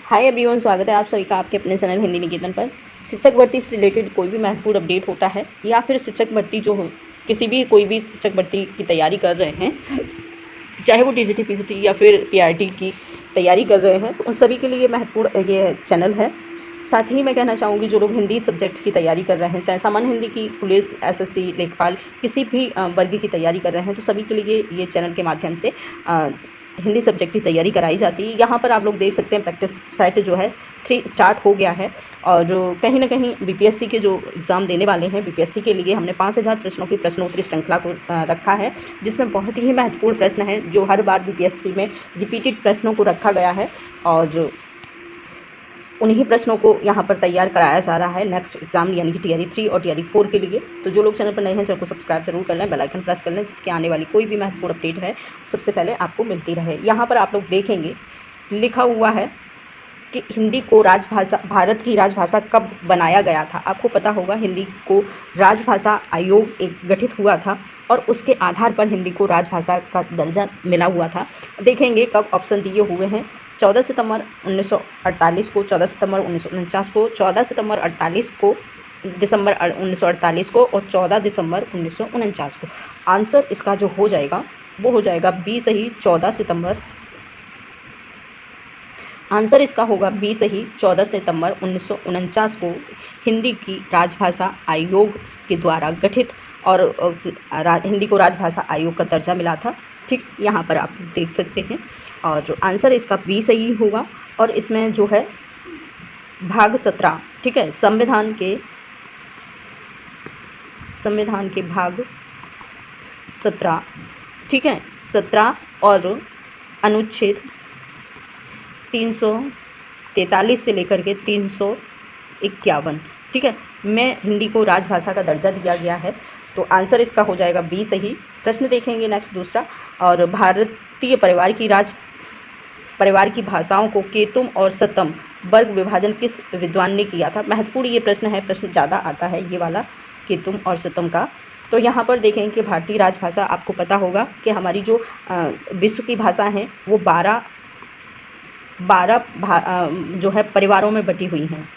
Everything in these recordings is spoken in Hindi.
हाय एवरीवन, स्वागत है आप सभी का आपके अपने चैनल हिंदी निकेतन पर। शिक्षक भर्ती से रिलेटेड कोई भी महत्वपूर्ण अपडेट होता है या फिर शिक्षक भर्ती जो हो किसी भी कोई भी शिक्षक भर्ती की तैयारी कर रहे हैं, चाहे वो टीजीटी पीजीटी या फिर पीआरटी की तैयारी कर रहे हैं, तो उन सभी के लिए महत्वपूर्ण ये चैनल है। साथ ही मैं कहना चाहूँगी जो लोग हिंदी सब्जेक्ट की तैयारी कर रहे हैं, चाहे सामान्य हिंदी की, पुलिस, एसएससी, लेखपाल, किसी भी वर्ग की तैयारी कर रहे हैं, तो सभी के लिए ये चैनल के माध्यम से हिंदी सब्जेक्ट की तैयारी कराई जाती है। यहाँ पर आप लोग देख सकते हैं प्रैक्टिस सेट जो है 3 स्टार्ट हो गया है और कहीं ना कहीं बीपीएससी के जो एग्ज़ाम देने वाले हैं, बीपीएससी के लिए हमने 5000 प्रश्नों की प्रश्नोत्तरी श्रृंखला को रखा है, जिसमें बहुत ही महत्वपूर्ण प्रश्न हैं जो हर बार बीपीएससी में रिपीटेड प्रश्नों को रखा गया है और उन्हीं प्रश्नों को यहाँ पर तैयार कराया जा रहा है नेक्स्ट एग्जाम यानी कि टीआरई 3 और टीआरई 4 के लिए। तो जो लोग चैनल पर नए हैं, चैनल को सब्सक्राइब जरूर कर लें, बेल आइकन प्रेस कर लें, जिसके आने वाली कोई भी महत्वपूर्ण अपडेट है सबसे पहले आपको मिलती रहे। यहाँ पर आप लोग देखेंगे लिखा हुआ है कि हिंदी को राजभाषा, भारत की राजभाषा कब बनाया गया था। आपको पता होगा हिंदी को राजभाषा आयोग एक गठित हुआ था और उसके आधार पर हिंदी को राजभाषा का दर्जा मिला हुआ था। देखेंगे कब, ऑप्शन दिए हुए हैं 14 सितंबर 1948 को, 14 सितंबर 1949 को, 14 सितंबर 48 को, दिसंबर 1948 को और 14 दिसंबर 1949 को। आंसर इसका जो हो जाएगा वो हो जाएगा बी सही, 14 सितंबर। आंसर इसका होगा बी सही, 14 सितंबर 1949 को हिंदी की राजभाषा आयोग के द्वारा गठित और हिंदी को राजभाषा आयोग का दर्जा मिला था। ठीक, यहाँ पर आप देख सकते हैं और आंसर इसका बी सही होगा। और इसमें जो है भाग 17, ठीक है, संविधान के भाग 17, ठीक है, 17 और अनुच्छेद 343 से लेकर के 351, ठीक है, में हिंदी को राजभाषा का दर्जा दिया गया है। तो आंसर इसका हो जाएगा बी सही। प्रश्न देखेंगे नेक्स्ट दूसरा, और भारतीय परिवार की भाषाओं को केतुम और सतम वर्ग विभाजन किस विद्वान ने किया था। महत्वपूर्ण ये प्रश्न है, प्रश्न ज़्यादा आता है ये वाला केतुम और सतम का। तो यहाँ पर देखें कि भारतीय राजभाषा, आपको पता होगा कि हमारी जो विश्व की भाषा हैं वो 12 जो है परिवारों में बटी हुई हैं,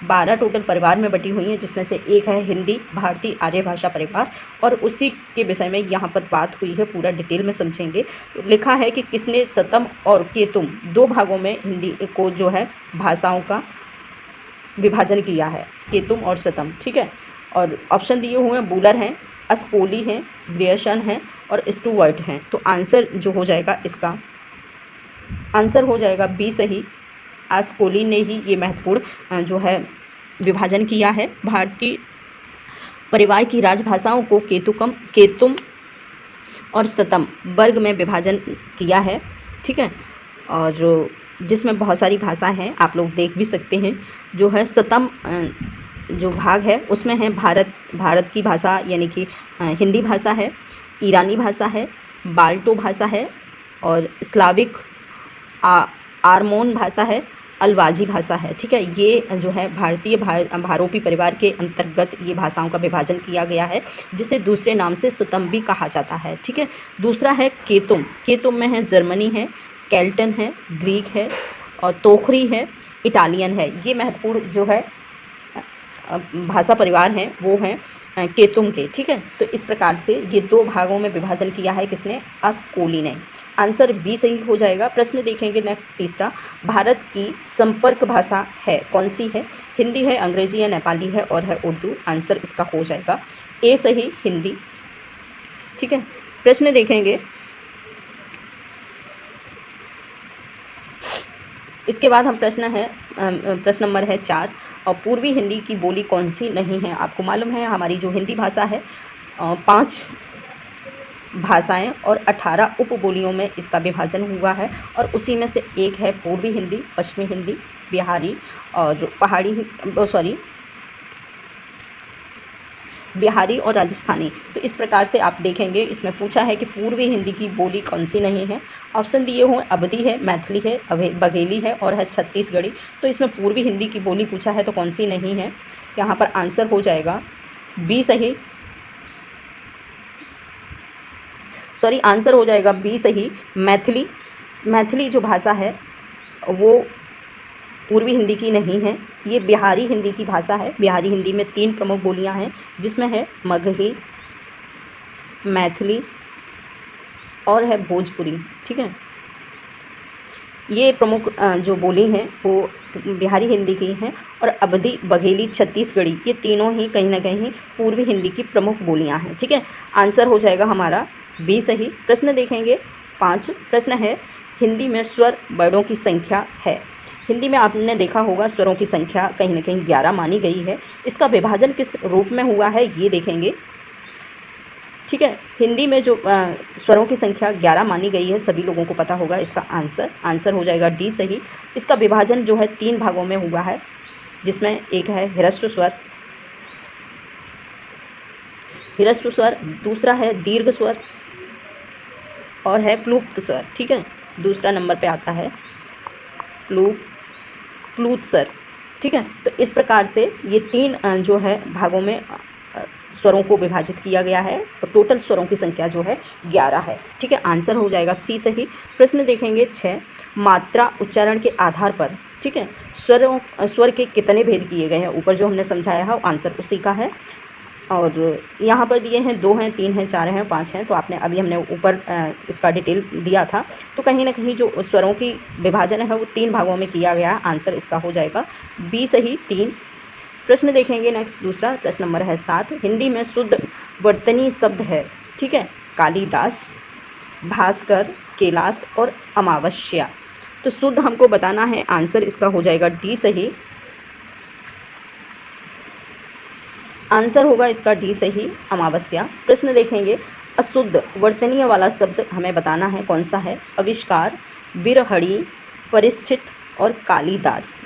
12 टोटल परिवार में बटी हुई हैं, जिसमें से एक है हिंदी भारतीय आर्य भाषा परिवार। और उसी के विषय में यहाँ पर बात हुई है, पूरा डिटेल में समझेंगे। तो लिखा है कि किसने सतम और केतुम 2 भागों में हिंदी को जो है भाषाओं का विभाजन किया है, केतुम और सतम, ठीक है। और ऑप्शन दिए हुए हैं, बूलर हैं, अस्कोली हैं, ग्रियर्सन हैं और स्टुअर्ट हैं। तो आंसर जो हो जाएगा इसका आंसर हो जाएगा बी सही, अस्कोली ने ही ये महत्वपूर्ण जो है विभाजन किया है। भारतीय परिवार की राजभाषाओं को केतुम और सतम वर्ग में विभाजन किया है, ठीक है। और जिसमें बहुत सारी भाषा हैं, आप लोग देख भी सकते हैं। जो है सतम जो भाग है उसमें है भारत की भाषा यानी कि हिंदी भाषा है, ईरानी भाषा है, बाल्टो भाषा है और स्लाविक आर्मोन भाषा है, अल्वाजी भाषा है, ठीक है। ये जो है भारतीय भारोपी परिवार के अंतर्गत ये भाषाओं का विभाजन किया गया है, जिसे दूसरे नाम से सतम भी कहा जाता है, ठीक है। दूसरा है केतुम में है जर्मनी है, केल्टन है, ग्रीक है और तोखरी है, इटालियन है। ये महत्वपूर्ण जो है भाषा परिवार हैं वो हैं केतुम के, ठीक है। तो इस प्रकार से ये 2 भागों में विभाजन किया है किसने, अस्कोली ने। आंसर बी सही हो जाएगा। प्रश्न देखेंगे नेक्स्ट तीसरा, भारत की संपर्क भाषा है कौन सी है। हिंदी है, अंग्रेजी है, नेपाली है और है उर्दू। आंसर इसका हो जाएगा ए सही, हिंदी, ठीक है। प्रश्न देखेंगे, इसके बाद हम प्रश्न नंबर है 4, और पूर्वी हिंदी की बोली कौन सी नहीं है। आपको मालूम है हमारी जो हिंदी भाषा है 5 भाषाएं और 18 उपबोलियों में इसका विभाजन हुआ है, और उसी में से एक है पूर्वी हिंदी, पश्चिमी हिंदी, बिहारी और बिहारी और राजस्थानी। तो इस प्रकार से आप देखेंगे, इसमें पूछा है कि पूर्वी हिंदी की बोली कौन सी नहीं है। ऑप्शन दिए हुए अवधी है, मैथिली है, बघेली है और है छत्तीसगढ़ी। तो इसमें पूर्वी हिंदी की बोली पूछा है तो कौन सी नहीं है। यहाँ पर आंसर हो जाएगा बी सही, आंसर हो जाएगा बी सही, मैथिली जो भाषा है वो पूर्वी हिंदी की नहीं है, ये बिहारी हिंदी की भाषा है। बिहारी हिंदी में 3 प्रमुख बोलियां हैं, जिसमें है मगही, मैथिली और है भोजपुरी। ठीक है, ये प्रमुख जो बोली हैं वो बिहारी हिंदी की हैं। और अवधी, बघेली, छत्तीसगढ़ी, ये तीनों ही कहीं ना कहीं पूर्वी हिंदी की प्रमुख बोलियां हैं। ठीक है, आंसर हो जाएगा हमारा बी सही। प्रश्न देखेंगे 5। प्रश्न है, हिंदी में स्वर वर्णों की संख्या है। हिंदी में आपने देखा होगा स्वरों की संख्या कहीं ना कहीं 11 मानी गई है। इसका विभाजन किस रूप में हुआ है ये देखेंगे। ठीक है, हिंदी में जो स्वरों की संख्या 11 मानी गई है, सभी लोगों को पता होगा। इसका आंसर हो जाएगा डी सही। इसका विभाजन जो है 3 भागों में हुआ है, जिसमें एक है ह्रस्व स्वर, दूसरा है दीर्घ स्वर और है प्लुप्त स्वर। ठीक है, दूसरा नंबर पे आता है प्लुत स्वर। ठीक है, तो इस प्रकार से ये 3 जो है भागों में स्वरों को विभाजित किया गया है और टोटल स्वरों की संख्या जो है 11 है। ठीक है, आंसर हो जाएगा सी सही। प्रश्न देखेंगे 6। मात्रा उच्चारण के आधार पर, ठीक है, स्वर के कितने भेद किए गए हैं। ऊपर जो हमने समझाया है आंसर उसी का है। और यहाँ पर दिए हैं 2 हैं, 3 हैं, 4 हैं, 5 हैं। तो आपने अभी हमने ऊपर इसका डिटेल दिया था। तो कहीं ना कहीं जो स्वरों की विभाजन है वो 3 भागों में किया गया। आंसर इसका हो जाएगा बी सही 3। प्रश्न देखेंगे नेक्स्ट दूसरा। प्रश्न नंबर है 7। हिंदी में शुद्ध वर्तनी शब्द है। ठीक है, कालिदास, भास्कर, कैलाश और अमावस्या। तो शुद्ध हमको बताना है, आंसर इसका हो जाएगा डी सही। आंसर होगा इसका डी सही, अमावस्या। प्रश्न देखेंगे, अशुद्ध वर्तनीय वाला शब्द हमें बताना है कौन सा है। आविष्कार, बिरहड़ी, परिस्थित और कालिदास।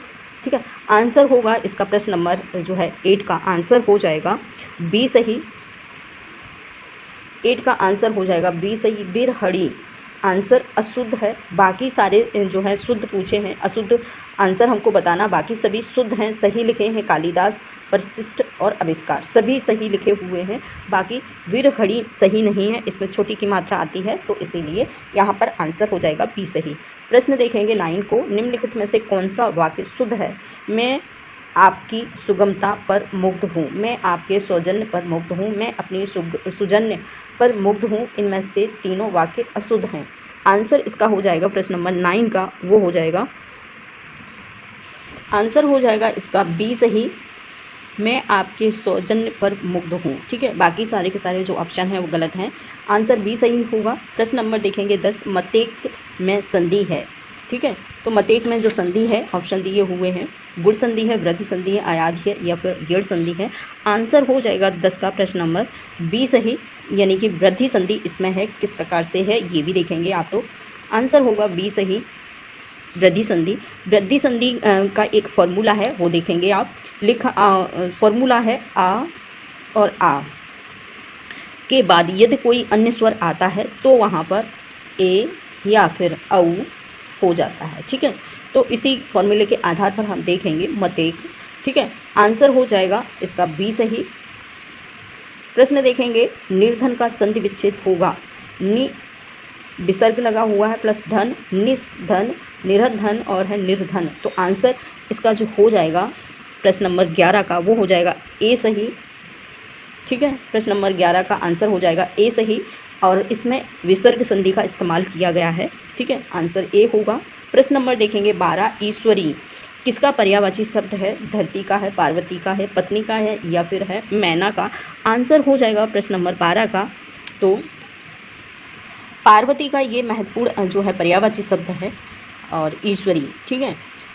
ठीक है, आंसर होगा इसका प्रश्न नंबर जो है 8 का आंसर हो जाएगा बी सही। 8 का आंसर हो जाएगा बी सही, बिरहड़ी। आंसर अशुद्ध है, बाकी सारे जो है शुद्ध पूछे हैं, अशुद्ध आंसर हमको बताना। बाकी सभी शुद्ध हैं, सही लिखे हैं। कालिदास, परिशिष्ट और आविष्कार सभी सही लिखे हुए हैं। बाकी बिरहड़ी सही नहीं है, इसमें छोटी की मात्रा आती है, तो इसीलिए यहाँ पर आंसर हो जाएगा बी सही। प्रश्न देखेंगे 9 को। निम्नलिखित में से कौन सा वाक्य शुद्ध है। मैं आपकी सुगमता पर मुग्ध हूँ, मैं आपके सौजन्य पर मुग्ध हूँ, मैं अपनी सुजन्य पर मुग्ध हूँ। इनमें से तीनों वाक्य अशुद्ध हैं। आंसर इसका हो जाएगा प्रश्न नंबर 9 का, वो हो जाएगा, आंसर हो जाएगा इसका बी सही। मैं आपके सौजन्य पर मुग्ध हूँ। ठीक है, बाकी सारे के सारे जो ऑप्शन हैं वो गलत हैं। आंसर बी सही होगा। प्रश्न नंबर देखेंगे 10। मतेक में संधि है। ठीक है, तो मतेक में जो संधि है ऑप्शन दिए हुए हैं, गुण संधि है, वृद्धि संधि है, अयाधि है या फिर गेड़ संधि है। आंसर हो जाएगा 10 का प्रश्न नंबर बी सही, यानी कि वृद्धि संधि इसमें है। किस प्रकार से है ये भी देखेंगे आप लोग। आंसर होगा बी सही, वृद्धि संधि। वृद्धि संधि का एक फॉर्मूला है, वो देखेंगे आप। फॉर्मूला है आ और आ के बाद यदि कोई अन्य स्वर आता है तो वहाँ पर ए या फिर औ हो जाता है। ठीक है, तो इसी फॉर्मूले के आधार पर हम देखेंगे मतेक। ठीक है, आंसर हो जाएगा इसका बी सही। प्रश्न देखेंगे, निर्धन का संधि विच्छेद होगा। नि विसर्ग लगा हुआ है प्लस धन, निधन, निरधन और है निर्धन। तो आंसर इसका जो हो जाएगा प्रश्न नंबर 11 का, वो हो जाएगा ए सही। ठीक है, प्रश्न नंबर 11 का आंसर हो जाएगा ए सही और इसमें विसर्ग संधि का इस्तेमाल किया गया है। ठीक है, आंसर ए होगा। प्रश्न नंबर देखेंगे 12। ईश्वरी किसका पर्यायवाची शब्द है। धरती का है, पार्वती का है, पत्नी का है या फिर है मैना का। आंसर हो जाएगा प्रश्न नंबर 12 का, तो पार्वती का ये महत्वपूर्ण जो है पर्यायवाची शब्द है और ईश्वरी। ठीक है,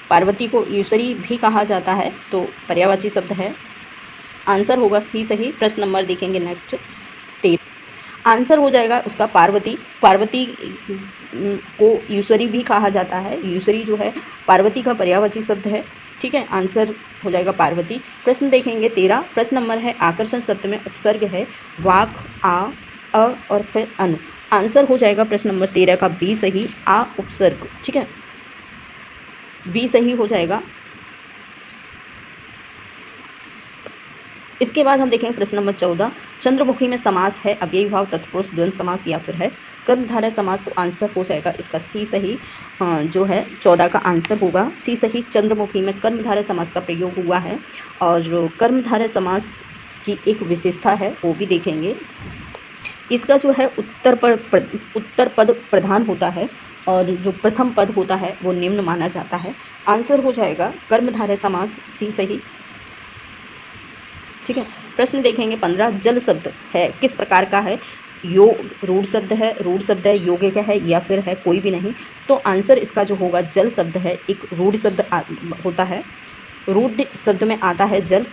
पार्वती को ईश्वरी भी कहा जाता है, तो पर्यायवाची शब्द है। आंसर होगा सी सही। प्रश्न नंबर देखेंगे नेक्स्ट 13। आंसर हो जाएगा उसका पार्वती। पार्वती को ईश्वरी भी कहा जाता है। ईश्वरी जो है पार्वती का पर्यायवाची शब्द है। ठीक है, आंसर हो जाएगा पार्वती। प्रश्न देखेंगे 13। प्रश्न नंबर है, आकर्षण शब्द में उपसर्ग है वाक, आ, अ और फिर अन। आंसर हो जाएगा प्रश्न नंबर 13 का बी सही, आ उपसर्ग। ठीक है, बी सही हो जाएगा। इसके बाद हम देखेंगे प्रश्न नंबर 14, चंद्रमुखी में समास है अव्ययी भाव, तत्पुरुष, द्वंद्व समास या फिर है कर्मधारय समास। तो आंसर हो जाएगा इसका सी सही, जो है 14 का आंसर होगा सी सही। चंद्रमुखी में कर्मधारय समास का प्रयोग हुआ है और जो कर्मधारय समास की एक विशेषता है वो भी देखेंगे। इसका जो है उत्तर पद प्रधान होता है और जो प्रथम पद होता है वो निम्न माना जाता है। आंसर हो जाएगा कर्मधारय समास सी सही। ठीक है, प्रश्न देखेंगे 15, जल शब्द है किस प्रकार का है? योग रूढ़ शब्द है, रूढ़ शब्द है, यौगिक है या फिर है कोई भी नहीं। तो आंसर इसका जो होगा जल शब्द है, एक रूढ़ शब्द होता है, रूढ़ शब्द में आता है जल।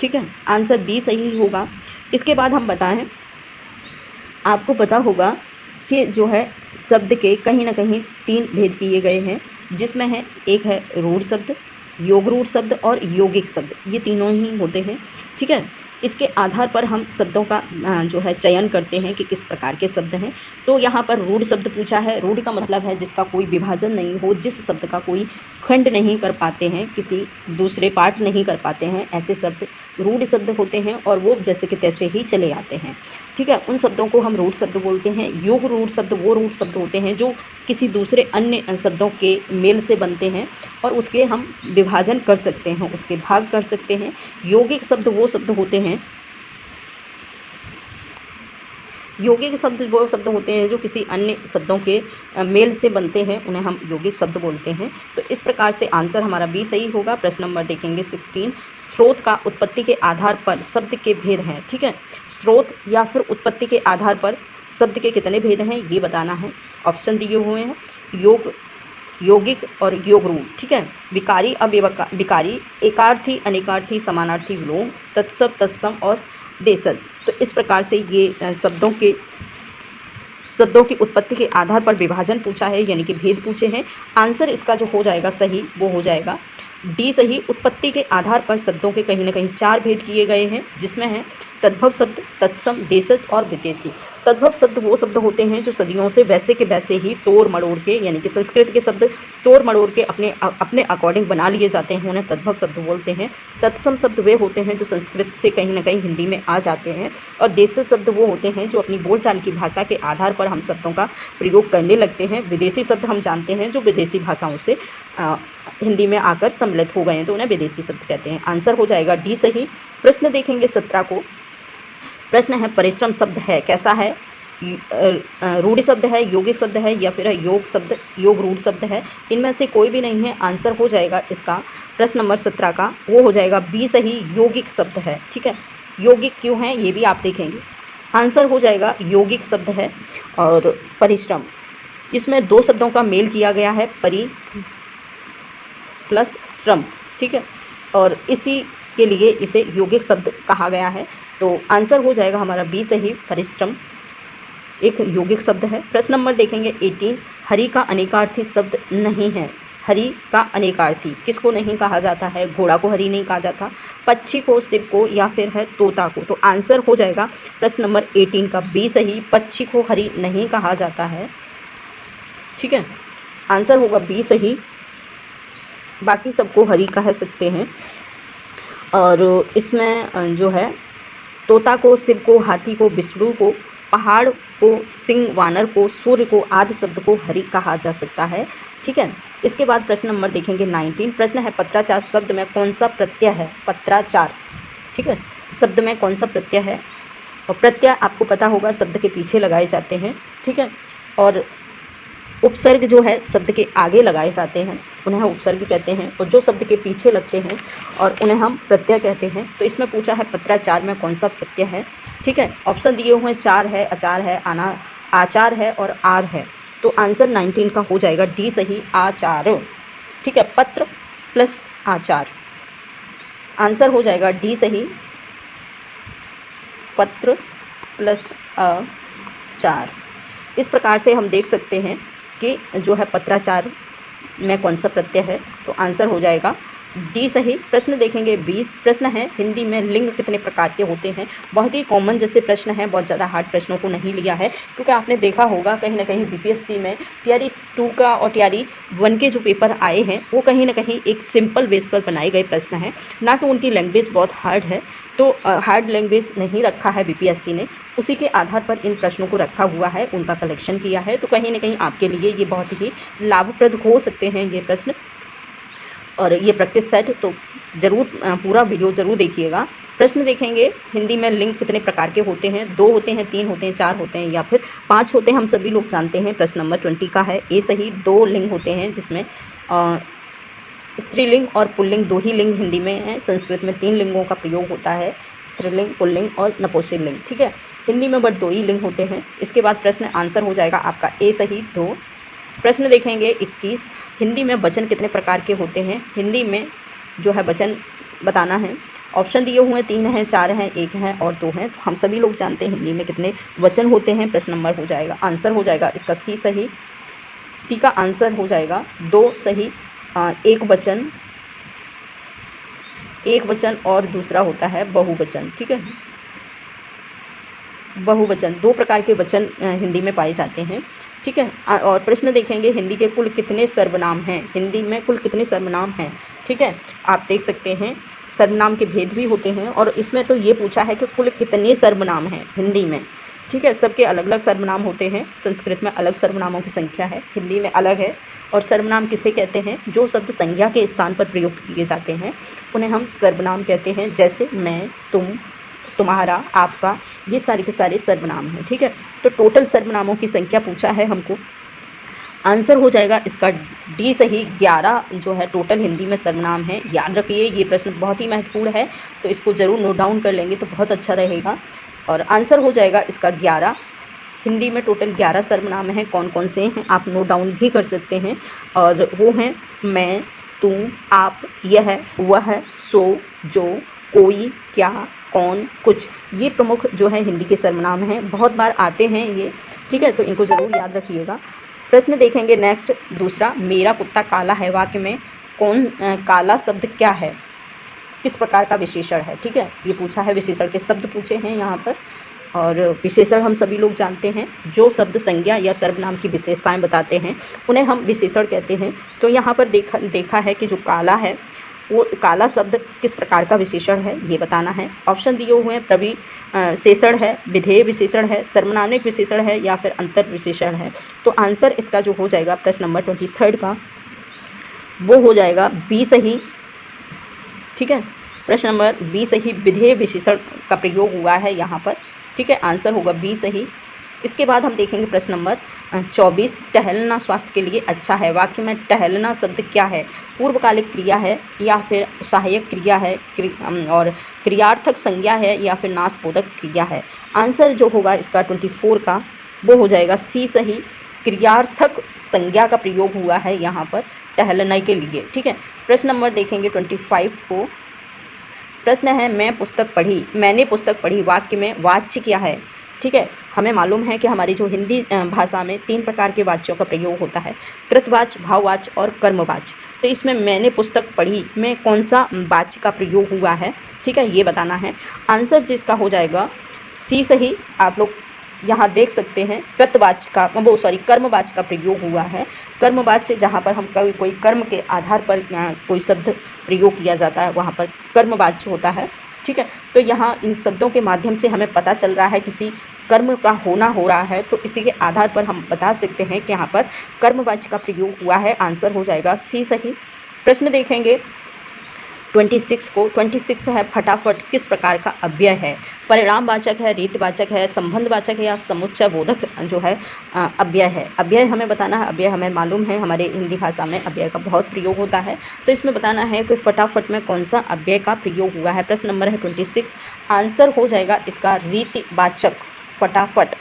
ठीक है, आंसर बी सही होगा। इसके बाद हम बताएं, आपको पता होगा कि जो है शब्द के कहीं ना कहीं 3 भेद किए गए हैं, जिसमें है एक है रूढ़ शब्द, योग रूढ़ शब्द और यौगिक शब्द, ये तीनों ही होते हैं। ठीक है, इसके आधार पर हम शब्दों का जो है चयन करते हैं कि किस प्रकार के शब्द हैं। तो यहाँ पर रूढ़ शब्द पूछा है। रूढ़ का मतलब है जिसका कोई विभाजन नहीं हो, जिस शब्द का कोई खंड नहीं कर पाते हैं, किसी दूसरे पार्ट नहीं कर पाते हैं, ऐसे शब्द रूढ़ शब्द होते हैं और वो जैसे कि तैसे ही चले आते हैं। ठीक है, उन शब्दों को हम रूढ़ शब्द बोलते हैं। योग रूढ़ शब्द वो रूढ़ शब्द होते हैं जो किसी दूसरे अन्य शब्दों के मेल से बनते हैं और उसके हम विभाजन कर सकते हैं, उसके भाग कर सकते हैं। यौगिक शब्द वो शब्द होते हैं, यौगिक शब्द वो शब्द होते हैं जो किसी अन्य शब्दों के मेल से बनते हैं, उन्हें हम यौगिक शब्द बोलते हैं। तो इस प्रकार से आंसर हमारा बी सही होगा। प्रश्न नंबर देखेंगे 16, स्रोत का उत्पत्ति के आधार पर शब्द के भेद हैं। ठीक है, स्रोत या फिर उत्पत्ति के आधार पर शब्द के कितने भेद हैं ये बताना है। ऑप्शन दिए हुए हैं, योग, यौगिक और योग रूढ़। ठीक है, विकारी, अविकारी, एकार्थी, अनेकार्थी, समानार्थी, विलोम, तत्सम, तत्सम और देशज। तो इस प्रकार से ये शब्दों की उत्पत्ति के आधार पर विभाजन पूछा है, यानी कि भेद पूछे हैं। आंसर इसका जो हो जाएगा सही वो हो जाएगा डी सही। उत्पत्ति के आधार पर शब्दों के कहीं ना कहीं 4 भेद किए गए हैं, जिसमें है तद्भव शब्द, तत्सम, देशज और विदेशी। तद्भव शब्द वो शब्द होते हैं जो सदियों से वैसे के वैसे ही तोड़ मड़ोड़ के, यानी कि संस्कृत के शब्द तोड़ मड़ोड़ के अपने अकॉर्डिंग बना लिए जाते हैं, उन्हें तद्भव शब्द बोलते हैं। तत्सम शब्द वे होते हैं जो संस्कृत से कहीं ना कहीं हिंदी में आ जाते हैं और देशज शब्द वो होते हैं जो अपनी बोलचाल की भाषा के आधार पर हम शब्दों का प्रयोग करने लगते हैं। विदेशी शब्द हम जानते हैं जो विदेशी भाषाओं से हिंदी में आकर सम्मिलित हो गए हैं, तो उन्हें विदेशी शब्द कहते हैं। आंसर हो जाएगा डी सही। प्रश्न देखेंगे 17 को। प्रश्न है परिश्रम शब्द है कैसा है? रूढ़ शब्द है, यौगिक शब्द है या फिर योग रूढ़ शब्द है? इनमें से कोई भी नहीं है। आंसर हो जाएगा इसका प्रश्न नंबर 17 का वो हो जाएगा बी सही, यौगिक शब्द है। ठीक है, यौगिक क्यों है ये भी आप देखेंगे। आंसर हो जाएगा यौगिक शब्द है। और परिश्रम, इसमें 2 शब्दों का मेल किया गया है, परि प्लस श्रम। ठीक है, और इसी के लिए इसे यौगिक शब्द कहा गया है। तो आंसर हो जाएगा हमारा बी सही, परिश्रम एक यौगिक शब्द है। प्रश्न नंबर देखेंगे 18, हरि का अनेकार्थी शब्द नहीं है। हरि का अनेकार्थी किसको नहीं कहा जाता है? घोड़ा को हरि नहीं कहा जाता, पक्षी को, शिव को या फिर है तोता को। तो आंसर हो जाएगा प्रश्न नंबर 18 का बी सही, पक्षी को हरि नहीं कहा जाता है। ठीक है, आंसर होगा बी सही, बाकी सबको हरि कह सकते हैं। और इसमें जो है तोता को, शिव को, हाथी को, विष्णु को, पहाड़ को, सिंह, वानर को, सूर्य को आदि शब्द को हरि कहा जा सकता है। ठीक है, इसके बाद प्रश्न नंबर देखेंगे 19। प्रश्न है पत्राचार शब्द में कौन सा प्रत्यय है? पत्राचार, ठीक है, शब्द में कौन सा प्रत्यय है? और प्रत्यय आपको पता होगा शब्द के पीछे लगाए जाते हैं। ठीक है, और उपसर्ग जो है शब्द के आगे लगाए जाते हैं, उन्हें उपसर्ग कहते हैं, और जो शब्द के पीछे लगते हैं और उन्हें हम प्रत्यय कहते हैं। तो इसमें पूछा है पत्राचार में कौन सा प्रत्यय है। ठीक है, ऑप्शन दिए हुए हैं, चार है, अचार है, आचार है और आर है। तो आंसर 19 का हो जाएगा डी सही, आचार। ठीक है, पत्र प्लस आचार, आंसर हो जाएगा डी सही, पत्र प्लस आचार। इस प्रकार से हम देख सकते हैं कि जो है पत्राचार में कौन सा प्रत्यय है। तो आंसर हो जाएगा डी सही। प्रश्न देखेंगे 20। प्रश्न है हिंदी में लिंग कितने प्रकार के होते हैं। बहुत ही कॉमन जैसे प्रश्न है, बहुत ज़्यादा हार्ड प्रश्नों को नहीं लिया है, क्योंकि आपने देखा होगा कहीं ना कहीं बीपीएससी में तैयारी 2 का और तैयारी 1 के जो पेपर आए हैं वो कहीं ना कहीं एक सिंपल बेस पर बनाए गए प्रश्न हैं, ना कि उनकी लैंग्वेज बहुत हार्ड है। तो हार्ड लैंग्वेज नहीं रखा है बीपीएससी ने, उसी के आधार पर इन प्रश्नों को रखा हुआ है, उनका कलेक्शन किया है। तो कहीं ना कहीं आपके लिए ये बहुत ही लाभप्रद हो सकते हैं ये प्रश्न और ये प्रैक्टिस सेट। तो ज़रूर पूरा वीडियो ज़रूर देखिएगा। प्रश्न देखेंगे हिंदी में लिंग कितने प्रकार के होते हैं। 2 होते हैं, 3 होते हैं, 4 होते हैं या फिर 5 होते हैं, हम सभी लोग जानते हैं। प्रश्न नंबर 20 का है ए सही। 2 लिंग होते हैं जिसमें स्त्रीलिंग और पुल्लिंग 2 ही लिंग हिंदी में हैं। संस्कृत में 3 लिंगों का प्रयोग होता है, स्त्रीलिंग, पुल्लिंग और नपुंसकलिंग। ठीक है, हिंदी में बट 2 ही लिंग होते हैं। इसके बाद प्रश्न आंसर हो जाएगा आपका ए सही 2। प्रश्न देखेंगे 21। हिंदी में वचन कितने प्रकार के होते हैं। हिंदी में जो है वचन बताना है। ऑप्शन दिए हुए हैं 3 हैं, 4 हैं, 1 हैं और 2 हैं। तो हम सभी लोग जानते हैं हिंदी में कितने वचन होते हैं। प्रश्न नंबर हो जाएगा, आंसर हो जाएगा इसका सी सही। सी का आंसर हो जाएगा 2 सही। एक वचन और दूसरा होता है बहुवचन। ठीक है, बहुवचन 2 प्रकार के वचन हिंदी में पाए जाते हैं। ठीक है, और प्रश्न देखेंगे हिंदी के कुल कितने सर्वनाम हैं। हिंदी में कुल कितने सर्वनाम हैं। ठीक है, आप देख सकते हैं सर्वनाम के भेद भी होते हैं और इसमें तो ये पूछा है कि कुल कितने सर्वनाम हैं हिंदी में। ठीक है, सबके अलग अलग सर्वनाम होते हैं। संस्कृत में अलग सर्वनामों की संख्या है, हिंदी में अलग है। और सर्वनाम किसे कहते हैं, जो शब्द संज्ञा के स्थान पर प्रयुक्त किए जाते हैं उन्हें हम सर्वनाम कहते हैं। जैसे मैं, तुम, तुम्हारा, आपका, ये सारे के सारे सर्वनाम हैं। ठीक है, तो टोटल सर्वनामों की संख्या पूछा है हमको। आंसर हो जाएगा इसका डी सही। 11 जो है टोटल हिंदी में सर्वनाम है। याद रखिए ये प्रश्न बहुत ही महत्वपूर्ण है, तो इसको ज़रूर नोट डाउन कर लेंगे तो बहुत अच्छा रहेगा। और आंसर हो जाएगा इसका 11। हिंदी में टोटल 11 सर्वनाम हैं। कौन कौन से हैं आप नोट डाउन भी कर सकते हैं, और वो हैं मैं, तुम, आप, यह, वह, सो, जो, कोई, क्या, कौन, कुछ। ये प्रमुख जो है हिंदी के सर्वनाम हैं, बहुत बार आते हैं ये। ठीक है, तो इनको ज़रूर याद रखिएगा। प्रश्न देखेंगे नेक्स्ट दूसरा, मेरा कुत्ता काला है वाक्य में काला शब्द क्या है, किस प्रकार का विशेषण है। ठीक है, ये पूछा है, विशेषण के शब्द पूछे हैं यहाँ पर। और विशेषण हम सभी लोग जानते हैं, जो शब्द संज्ञा या सर्वनाम की विशेषताएं बताते हैं उन्हें हम विशेषण कहते हैं। तो यहाँ पर देखा है कि जो काला है वो काला शब्द किस प्रकार का विशेषण है ये बताना है। ऑप्शन दिए हुए हैं प्रविशेषण है, विधेय विशेषण है, सर्वनामिक विशेषण है या फिर अंतर विशेषण है। तो आंसर इसका जो हो जाएगा प्रश्न नंबर 23 का वो हो जाएगा बी सही। ठीक है, प्रश्न नंबर बी सही, विधेय विशेषण का प्रयोग हुआ है यहाँ पर। ठीक है, आंसर होगा बी सही। इसके बाद हम देखेंगे प्रश्न नंबर 24, टहलना स्वास्थ्य के लिए अच्छा है वाक्य में टहलना शब्द क्या है, पूर्वकालिक क्रिया है या फिर सहायक क्रिया है और क्रियार्थक संज्ञा है या फिर नाशबोधक क्रिया है। आंसर जो होगा इसका 24 का वो हो जाएगा सी सही। क्रियार्थक संज्ञा का प्रयोग हुआ है यहाँ पर टहलने के लिए। ठीक है, प्रश्न नंबर देखेंगे 25 को। प्रश्न है मैंने पुस्तक पढ़ी वाक्य में वाच्य क्या है। ठीक है, हमें मालूम है कि हमारी जो हिंदी भाषा में 3 प्रकार के वाच्यों का प्रयोग होता है, कृतवाच्य, भाववाच्य और कर्मवाच्य। तो इसमें मैंने पुस्तक पढ़ी में कौन सा वाच्य का प्रयोग हुआ है, ठीक है, ये बताना है। आंसर जिसका हो जाएगा सी सही। आप लोग यहाँ देख सकते हैं कृतवाच्य का कर्मवाच्य का प्रयोग हुआ है। कर्मवाच्य जहाँ पर हम कोई कर्म के आधार पर कोई शब्द प्रयोग किया जाता है वहाँ पर कर्मवाच्य होता है। ठीक है, तो यहाँ इन शब्दों के माध्यम से हमें पता चल रहा है किसी कर्म का होना हो रहा है, तो इसी के आधार पर हम बता सकते हैं कि यहाँ पर कर्मवाच्य का प्रयोग हुआ है। आंसर हो जाएगा सी सही। प्रश्न देखेंगे 26 को। 26 है फटाफट किस प्रकार का अव्यय है, परिणामवाचक है, रीतिवाचक है, संबंधवाचक है या समुच्चय बोधक जो है अव्यय है। अव्यय हमें बताना है, अव्यय हमें मालूम है हमारे हिंदी भाषा में अव्यय का बहुत प्रयोग होता है, तो इसमें बताना है कि फटाफट में कौन सा अव्यय का प्रयोग हुआ है। प्रश्न नंबर है 26। आंसर हो जाएगा इसका रीतिवाचक। फटाफट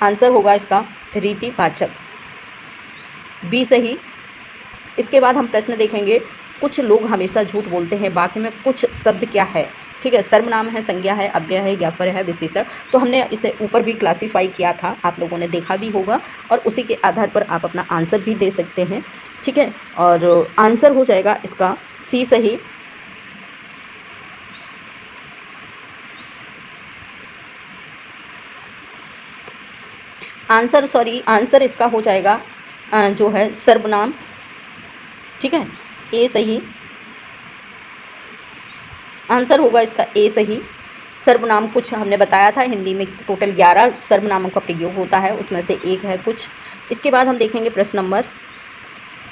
आंसर होगा इसका रीतिवाचक, बी सही। इसके बाद हम प्रश्न देखेंगे कुछ लोग हमेशा झूठ बोलते हैं वाक्य में कुछ शब्द क्या है। ठीक है, सर्वनाम है, संज्ञा है, अव्यय है, ज्ञापक है, विशेषण। तो हमने इसे ऊपर भी क्लासीफाई किया था, आप लोगों ने देखा भी होगा, और उसी के आधार पर आप अपना आंसर भी दे सकते हैं। ठीक है, और आंसर हो जाएगा इसका सी सही। आंसर इसका हो जाएगा जो है सर्वनाम। ठीक है, ए सही, आंसर होगा इसका ए सही। सर्वनाम कुछ हमने बताया था, हिंदी में टोटल 11 सर्वनामों का प्रयोग होता है, उसमें से एक है कुछ। इसके बाद हम देखेंगे प्रश्न नंबर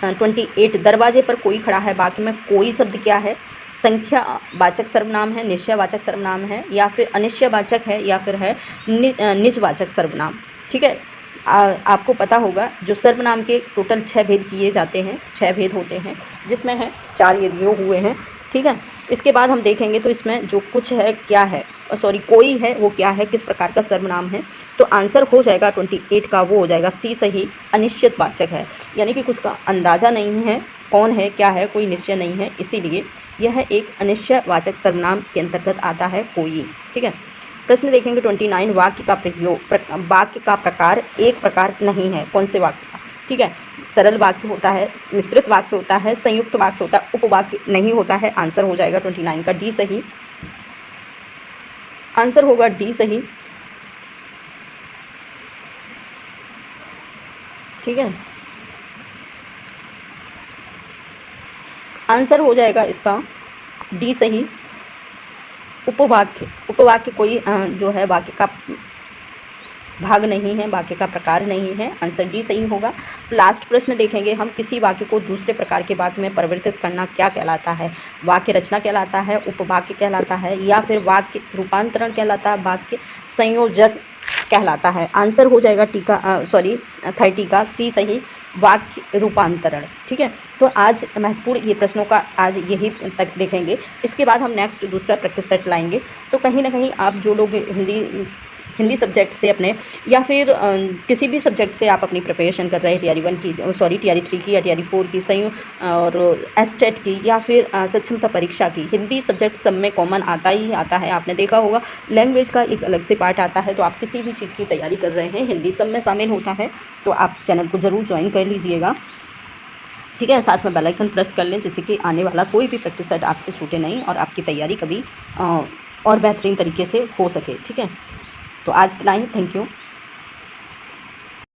28। दरवाजे पर कोई खड़ा है, वाक्य में कोई शब्द क्या है? संख्या वाचक सर्वनाम है, निश्चयवाचक सर्वनाम है, या फिर अनिश्चयवाचक है, या फिर है निजवाचक सर्वनाम। ठीक है, आपको पता होगा जो सर्वनाम के टोटल 6 भेद किए जाते हैं, 6 भेद होते हैं, जिसमें है 4 ये दिए हुए हैं। ठीक है, इसके बाद हम देखेंगे तो इसमें जो कुछ है क्या है, कोई है वो क्या है, किस प्रकार का सर्वनाम है। तो आंसर हो जाएगा 28 का, वो हो जाएगा सी सही, अनिश्चितवाचक है, यानी कि कुछ का अंदाज़ा नहीं है कौन है क्या है, कोई निश्चय नहीं है, इसीलिए यह एक अनिश्चयवाचक सर्वनाम के अंतर्गत आता है कोई। ठीक है, प्रश्न देखेंगे 29। वाक्य का वाक्य का प्रकार एक प्रकार नहीं है, कौन से वाक्य का? ठीक है, सरल वाक्य होता है, मिश्रित वाक्य होता है, संयुक्त वाक्य होता है, उपवाक्य नहीं होता है। आंसर हो जाएगा 29 का डी सही, आंसर होगा डी सही। ठीक है, आंसर हो जाएगा इसका डी सही, उपवाक्य कोई जो है वाक्य का भाग नहीं है, वाक्य का प्रकार नहीं है। आंसर डी सही होगा। लास्ट प्रश्न देखेंगे हम, किसी वाक्य को दूसरे प्रकार के वाक्य में परिवर्तित करना क्या कहलाता है? वाक्य रचना कहलाता है, उपवाक्य कहलाता है, या फिर वाक्य रूपांतरण कहलाता है, वाक्य संयोजक कहलाता है। आंसर हो जाएगा 30 का सी सही, वाक्य रूपांतरण। ठीक है, तो आज महत्वपूर्ण ये प्रश्नों का आज यही तक देखेंगे। इसके बाद हम नेक्स्ट दूसरा प्रैक्टिस सेट लाएंगे। तो कहीं ना कहीं आप जो लोग हिंदी सब्जेक्ट से अपने, या फिर किसी भी सब्जेक्ट से आप अपनी प्रिपरेशन कर रहे हैं, TR 1 की TR 3 की या TR 4 की संयुक्त और एस्टेट की, या फिर सक्षमता परीक्षा की, हिंदी सब्जेक्ट सब में कॉमन आता ही आता है। आपने देखा होगा लैंग्वेज का एक अलग से पार्ट आता है। तो आप किसी भी चीज़ की तैयारी कर रहे हैं, हिंदी सब में शामिल होता है, तो आप चैनल को ज़रूर ज्वाइन कर लीजिएगा। ठीक है, साथ में बेल आइकन प्रेस कर लें, जिससे कि आने वाला कोई भी प्रैक्टिस सेट आपसे छूटे नहीं और आपकी तैयारी कभी और बेहतरीन तरीके से हो सके। ठीक है, तो आज इतना ही, थैंक यू।